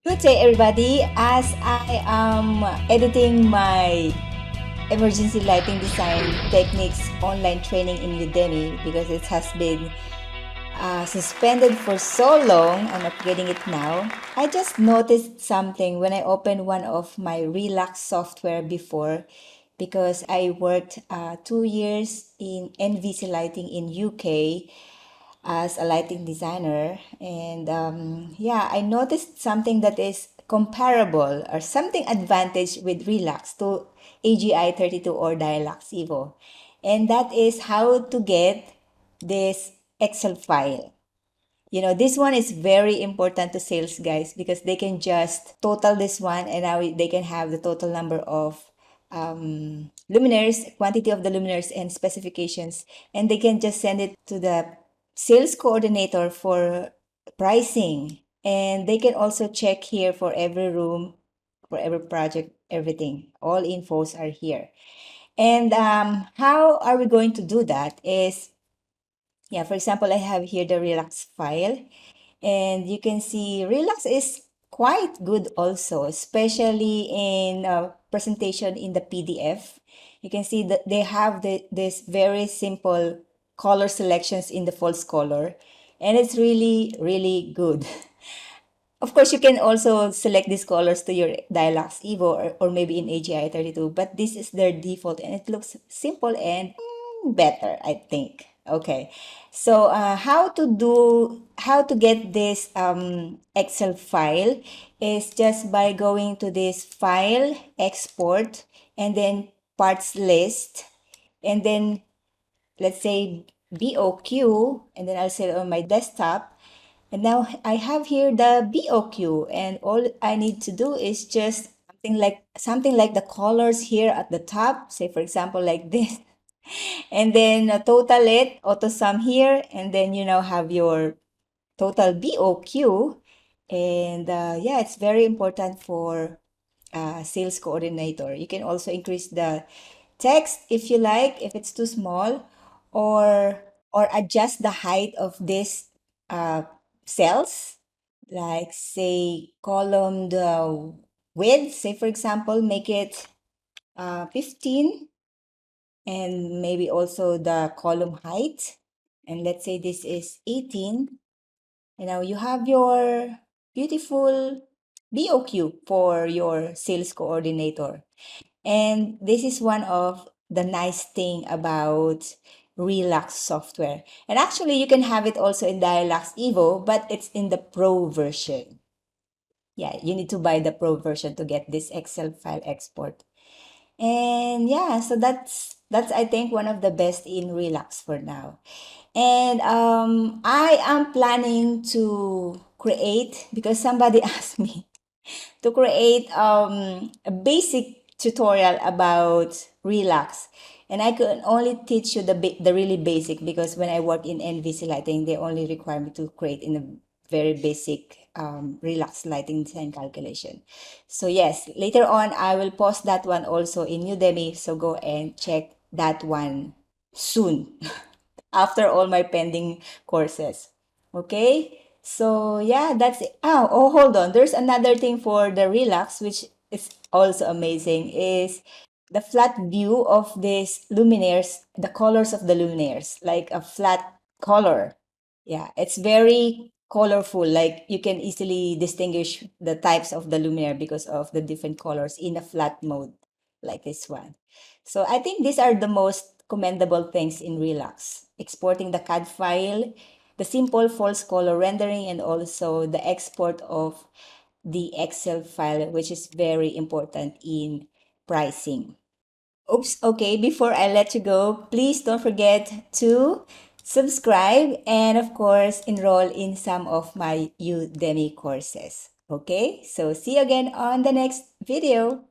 Good day, everybody. As I am editing my emergency lighting design techniques online training in Udemy because it has been suspended for so long, I'm upgrading it now. I just noticed something when I opened one of my Relux software before because I worked 2 years in NVC lighting in UK as a lighting designer. And yeah, I noticed something that is comparable or something advantage with Relux to AGI32 or Dialux Evo. And that is how to get this Excel file. You know, this one is very important to sales guys because they can just total this one and now they can have the total number of luminaires, quantity of the luminaires and specifications, and they can just send it to the sales coordinator for pricing. And they can also check here for every room, for every project, everything. All infos are here. And how are we going to do that is, yeah, for example, I have here the Relux file. And you can see Relux is quite good also, especially in presentation in the PDF. You can see that they have this very simple color selections in the false color. And it's really, really good. Of course, you can also select these colors to your Dialux Evo or maybe in AGI32, but this is their default and it looks simple and better, I think. Okay, so how to get this Excel file is just by going to this file, export, and then parts list, and then let's say BOQ, and then I'll set it on my desktop. And now I have here the BOQ, and all I need to do is just something like the colors here at the top, say for example like this, and then total it, auto sum here, and then you now have your total BOQ. And yeah, it's very important for sales coordinator. You can also increase the text if you like, if it's too small, or adjust the height of this uh, cells, like say column the width, say for example, make it 15, and maybe also the column height. And let's say this is 18. And now you have your beautiful BOQ for your sales coordinator. And this is one of the nice thing about Relux software. And actually, you can have it also in Dialux Evo, but it's in the Pro version. Yeah, you need to buy the Pro version to get this Excel file export. And yeah, so that's I think one of the best in Relux for now. And I am planning to create, because somebody asked me to create a basic tutorial about Relux. And I could only teach you the really basic because when I work in NVC lighting, they only require me to create in a very basic Relux lighting design calculation. So yes, later on, I will post that one also in Udemy. So go and check that one soon after all my pending courses. Okay? So yeah, that's it. Oh, hold on. There's another thing for the Relux, which is also amazing, is the flat view of these luminaires, the colors of the luminaires, like a flat color. Yeah, it's very colorful. Like you can easily distinguish the types of the luminaire because of the different colors in a flat mode, like this one. So I think these are the most commendable things in Relux. Exporting the CAD file, the simple false color rendering, and also the export of the Excel file, which is very important in pricing. Oops, okay, before I let you go, please don't forget to subscribe and of course enroll in some of my Udemy courses. Okay, so see you again on the next video.